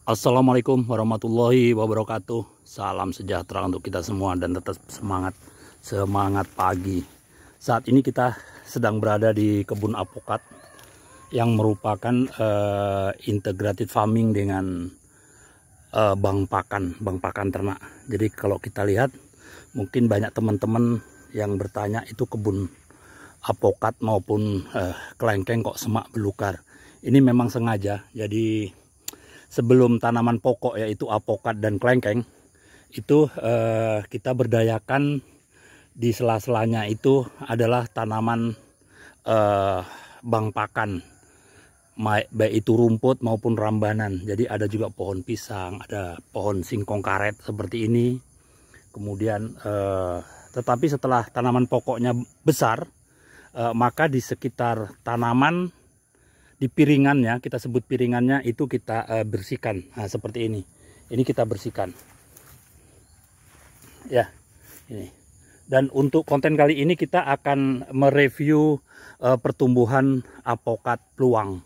Assalamualaikum warahmatullahi wabarakatuh. Salam sejahtera untuk kita semua dan tetap semangat pagi. Saat ini kita sedang berada di kebun apokat yang merupakan integrated farming dengan bank pakan ternak. Jadi kalau kita lihat, mungkin banyak teman-teman yang bertanya itu kebun apokat maupun kelengkeng kok semak belukar. Ini memang sengaja. Jadi sebelum tanaman pokok yaitu apokat dan kelengkeng itu kita berdayakan di sela-selanya itu adalah tanaman bank pakan, baik itu rumput maupun rambanan. Jadi ada juga pohon pisang, ada pohon singkong karet seperti ini. Kemudian tetapi setelah tanaman pokoknya besar, maka di sekitar tanaman, di piringannya, kita sebut piringannya itu kita bersihkan. Nah, seperti ini kita bersihkan ya, ini. Dan untuk konten kali ini kita akan mereview pertumbuhan apokat peluang.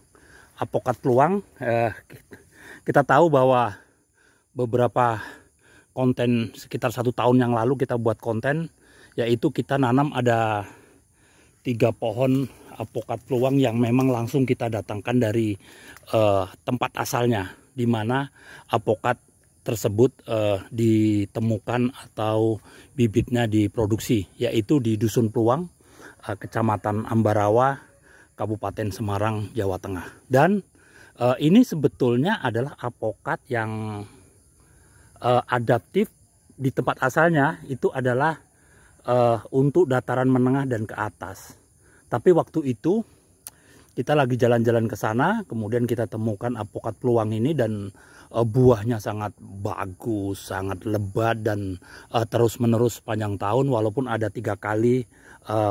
Kita tahu bahwa beberapa konten sekitar 1 tahun yang lalu kita buat konten, yaitu kita nanam ada 3 pohon apokat peluang yang memang langsung kita datangkan dari tempat asalnya, di mana apokat tersebut ditemukan atau bibitnya diproduksi, yaitu di Dusun Peluang, Kecamatan Ambarawa, Kabupaten Semarang, Jawa Tengah. Dan ini sebetulnya adalah apokat yang adaptif. Di tempat asalnya itu adalah untuk dataran menengah dan ke atas. Tapi waktu itu kita lagi jalan-jalan ke sana, kemudian kita temukan apokat peluang ini dan buahnya sangat bagus, sangat lebat dan terus-menerus sepanjang tahun, walaupun ada 3 kali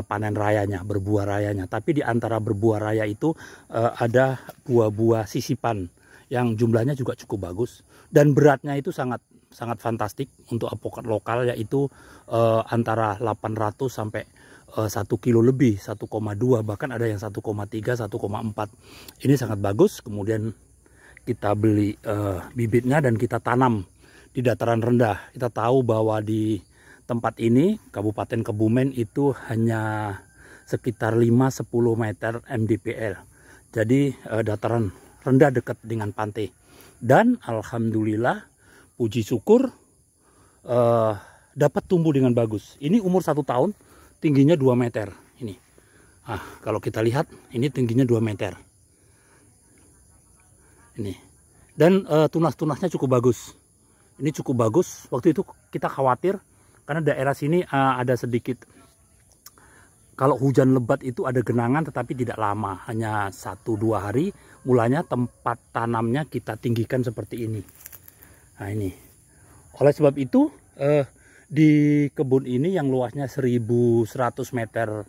panen rayanya, berbuah rayanya. Tapi di antara berbuah raya itu ada buah-buah sisipan yang jumlahnya juga cukup bagus dan beratnya itu sangat fantastik untuk apokat lokal, yaitu antara 800 sampai 1 kilo lebih, 1,2, bahkan ada yang 1,3, 1,4. Ini sangat bagus. Kemudian kita beli bibitnya dan kita tanam di dataran rendah. Kita tahu bahwa di tempat ini, Kabupaten Kebumen, itu hanya sekitar 5-10 meter mdpl. Jadi dataran rendah dekat dengan pantai. Dan alhamdulillah, puji syukur, dapat tumbuh dengan bagus. Ini umur 1 tahun, tingginya 2 meter ini. Nah, kalau kita lihat ini tingginya 2 meter. Ini. Dan tunas-tunasnya cukup bagus. Ini cukup bagus. Waktu itu kita khawatir karena daerah sini ada sedikit, kalau hujan lebat itu ada genangan, tetapi tidak lama, hanya 1-2 hari. Mulanya tempat tanamnya kita tinggikan seperti ini. Nah, ini. Oleh sebab itu di kebun ini yang luasnya 1100 meter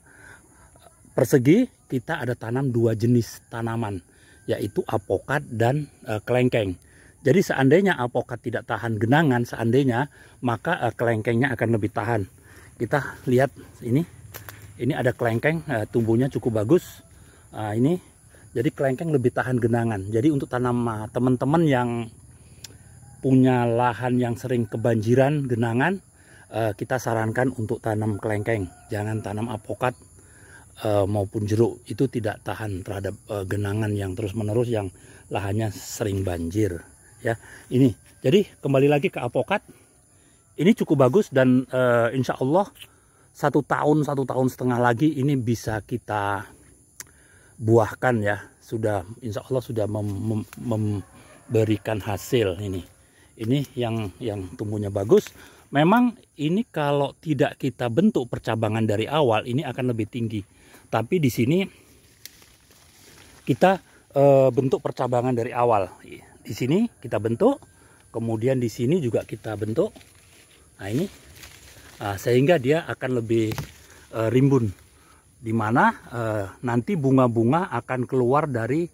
persegi, kita ada tanam 2 jenis tanaman, yaitu apokat dan kelengkeng. Jadi seandainya apokat tidak tahan genangan, maka kelengkengnya akan lebih tahan. Kita lihat ini ada kelengkeng, tumbuhnya cukup bagus. Ini, jadi kelengkeng lebih tahan genangan. Jadi untuk tanam teman-teman yang punya lahan yang sering kebanjiran genangan, kita sarankan untuk tanam kelengkeng. Jangan tanam apokat maupun jeruk, itu tidak tahan terhadap genangan yang terus-menerus yang lahannya sering banjir ya. Ini, jadi kembali lagi ke apokat, ini cukup bagus dan insya Allah 1 tahun 1,5 tahun lagi ini bisa kita buahkan ya. Sudah, insya Allah sudah memberikan hasil. Ini yang tumbuhnya bagus. Memang ini kalau tidak kita bentuk percabangan dari awal, ini akan lebih tinggi. Tapi di sini kita bentuk percabangan dari awal. Di sini kita bentuk, kemudian di sini juga kita bentuk. Nah, ini sehingga dia akan lebih rimbun, dimana nanti bunga-bunga akan keluar dari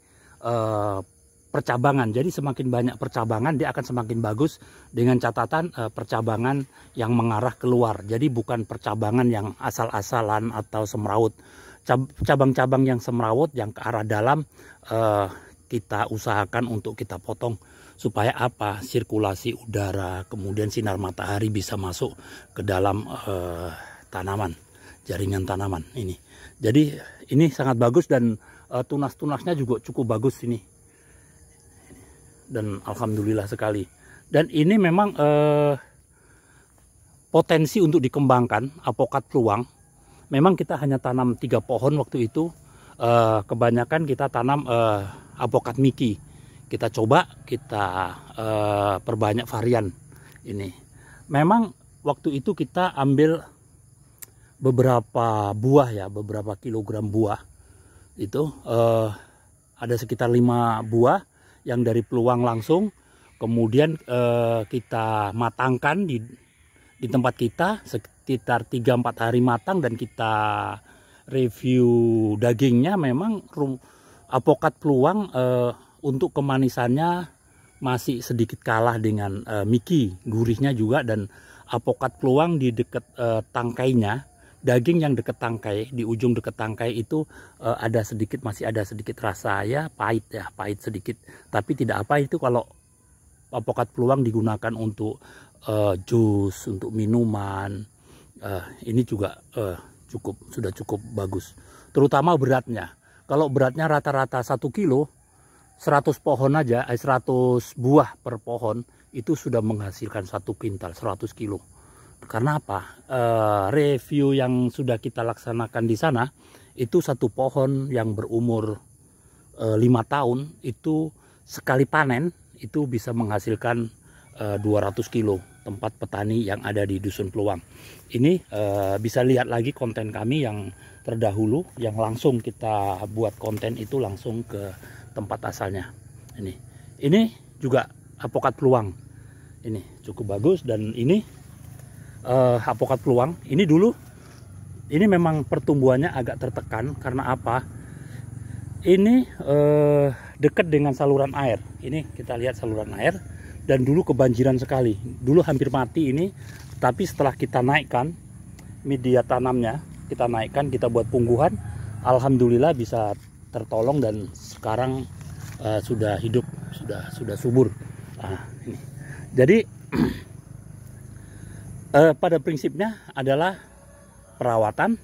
percabangan. Jadi semakin banyak percabangan, dia akan semakin bagus, dengan catatan percabangan yang mengarah keluar. Jadi bukan percabangan yang asal-asalan atau semrawut. Cabang-cabang yang semrawut yang ke arah dalam kita usahakan untuk kita potong Supaya apa? Sirkulasi udara, kemudian sinar matahari bisa masuk ke dalam tanaman, jaringan tanaman ini. Jadi ini sangat bagus dan tunas-tunasnya juga cukup bagus ini. Dan alhamdulillah sekali. Dan ini memang potensi untuk dikembangkan apokat peluang. Memang kita hanya tanam 3 pohon waktu itu. Kebanyakan kita tanam apokat Mickey. Kita coba, kita perbanyak varian ini. Memang waktu itu kita ambil beberapa buah ya, beberapa kilogram buah. Itu ada sekitar 5 buah yang dari peluang langsung. Kemudian kita matangkan di tempat kita sekitar 3-4 hari matang, dan kita review dagingnya. Memang apokat peluang untuk kemanisannya masih sedikit kalah dengan Mickey, gurihnya juga. Dan apokat peluang di dekat tangkainya, daging yang dekat tangkai, di ujung dekat tangkai itu masih ada sedikit rasa ya pahit sedikit. Tapi tidak apa itu kalau apokat peluang digunakan untuk jus, untuk minuman. Ini juga sudah cukup bagus. Terutama beratnya. Kalau beratnya rata-rata 1 kilo, 100 pohon aja, 100 buah per pohon itu sudah menghasilkan 1 kuintal, 100 kilo. Karena apa? Review yang sudah kita laksanakan di sana, itu 1 pohon yang berumur 5 tahun, itu sekali panen itu bisa menghasilkan 200 kilo. Tempat petani yang ada di Dusun Peluang. Ini bisa lihat lagi konten kami yang terdahulu, yang langsung kita buat konten itu langsung ke tempat asalnya. Ini juga apokat peluang. Ini cukup bagus. Dan ini apokat peluang. Ini dulu, ini memang pertumbuhannya agak tertekan. Karena apa? Ini dekat dengan saluran air. Ini kita lihat saluran air. Dan dulu kebanjiran sekali. Dulu hampir mati ini. Tapi setelah kita naikkan media tanamnya, kita naikkan, kita buat pungguhan, alhamdulillah bisa tertolong dan sekarang sudah hidup, sudah subur. Ini. Jadi pada prinsipnya adalah perawatan,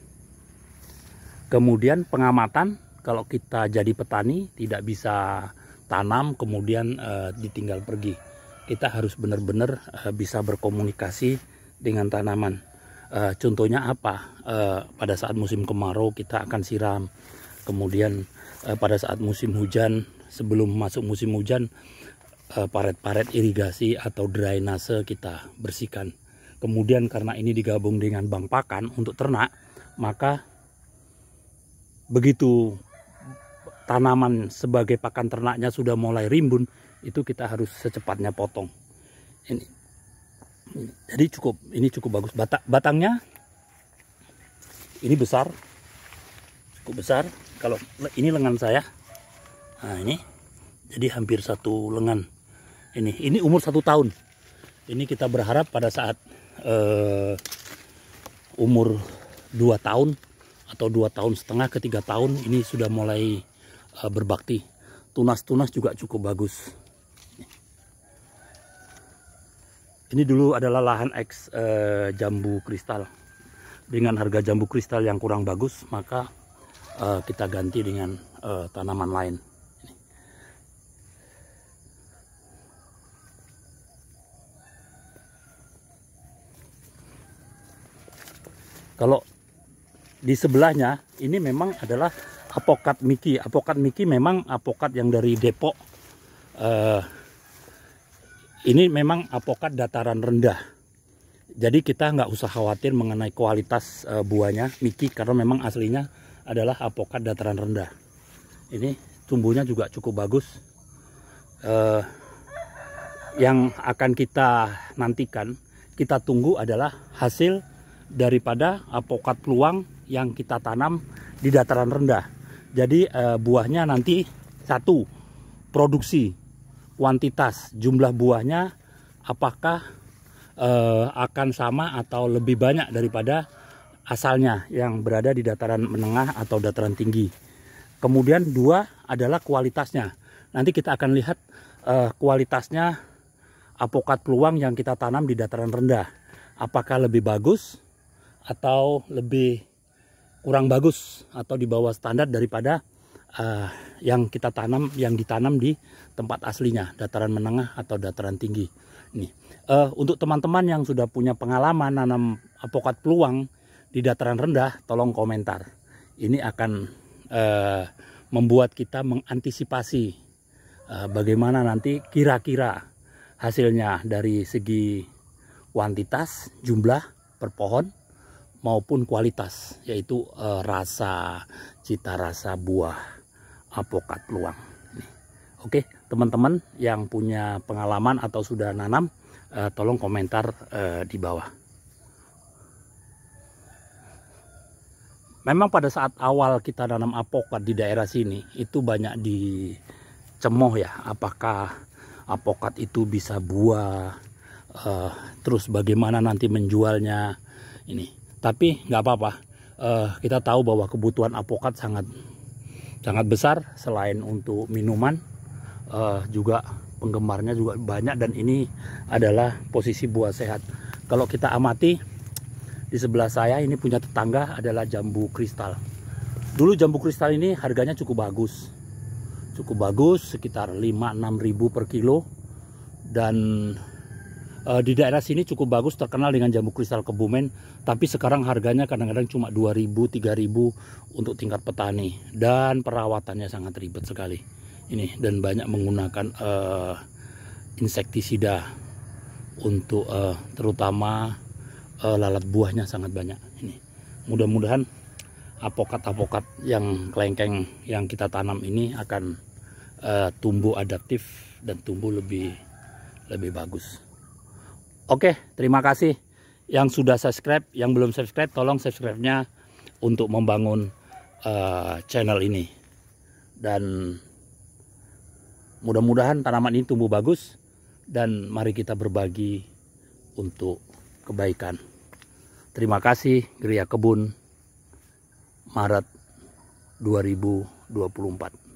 kemudian pengamatan. Kalau kita jadi petani tidak bisa tanam kemudian ditinggal pergi. Kita harus benar-benar bisa berkomunikasi dengan tanaman. Contohnya apa? Pada saat musim kemarau kita akan siram. Kemudian pada saat musim hujan, sebelum masuk musim hujan, paret-paret irigasi atau drainase kita bersihkan. Kemudian karena ini digabung dengan bank pakan untuk ternak, maka begitu tanaman sebagai pakan ternaknya sudah mulai rimbun, itu kita harus secepatnya potong. Jadi ini cukup bagus. Batangnya ini besar, cukup besar. Kalau ini lengan saya, nah ini jadi hampir 1 lengan. Ini umur 1 tahun. Ini kita berharap pada saat umur 2 tahun atau 2,5 tahun ke 3 tahun ini sudah mulai berbakti. Tunas-tunas juga cukup bagus. Ini dulu adalah lahan eks jambu kristal. Dengan harga jambu kristal yang kurang bagus, maka kita ganti dengan tanaman lain. Kalau di sebelahnya ini memang adalah apokat Mickey. Apokat Mickey memang apokat yang dari Depok. Ini memang apokat dataran rendah. Jadi kita nggak usah khawatir mengenai kualitas buahnya Mickey, karena memang aslinya adalah apokat dataran rendah. Ini tumbuhnya juga cukup bagus. Yang akan kita nantikan, kita tunggu adalah hasil daripada apokat peluang yang kita tanam di dataran rendah. Jadi buahnya nanti satu, produksi, kuantitas, jumlah buahnya apakah akan sama atau lebih banyak daripada asalnya yang berada di dataran menengah atau dataran tinggi. Kemudian 2 adalah kualitasnya. Nanti kita akan lihat kualitasnya apokat peluang yang kita tanam di dataran rendah. Apakah lebih bagus atau lebih kurang bagus atau di bawah standar daripada yang kita tanam, yang ditanam di tempat aslinya, dataran menengah atau dataran tinggi. Ini untuk teman-teman yang sudah punya pengalaman nanam apokat peluang di dataran rendah, tolong komentar. Ini akan membuat kita mengantisipasi bagaimana nanti kira-kira hasilnya dari segi kuantitas, jumlah per pohon maupun kualitas, yaitu rasa, cita rasa buah apokat peluang. Oke, teman-teman yang punya pengalaman atau sudah nanam, tolong komentar di bawah. Memang pada saat awal kita nanam apokat di daerah sini itu banyak dicemooh ya, apakah apokat itu bisa buah, terus bagaimana nanti menjualnya ini. Tapi nggak apa-apa, kita tahu bahwa kebutuhan apokat sangat besar. Selain untuk minuman, juga penggemarnya juga banyak, dan ini adalah posisi buah sehat. Kalau kita amati di sebelah saya ini punya tetangga adalah jambu kristal. Dulu jambu kristal ini harganya cukup bagus, sekitar 5-6 ribu per kilo, dan di daerah sini cukup bagus, terkenal dengan jambu kristal Kebumen. Tapi sekarang harganya kadang-kadang cuma 2.000-3.000 untuk tingkat petani, dan perawatannya sangat ribet sekali ini, dan banyak menggunakan insektisida untuk terutama lalat buahnya sangat banyak ini. Mudah-mudahan apokat yang kelengkeng yang kita tanam ini akan tumbuh adaptif dan tumbuh lebih bagus. Oke, terima kasih yang sudah subscribe. Yang belum subscribe, tolong subscribe-nya untuk membangun channel ini. Dan mudah-mudahan tanaman ini tumbuh bagus, dan mari kita berbagi untuk kebaikan. Terima kasih. Geria Kebun, Maret 2024.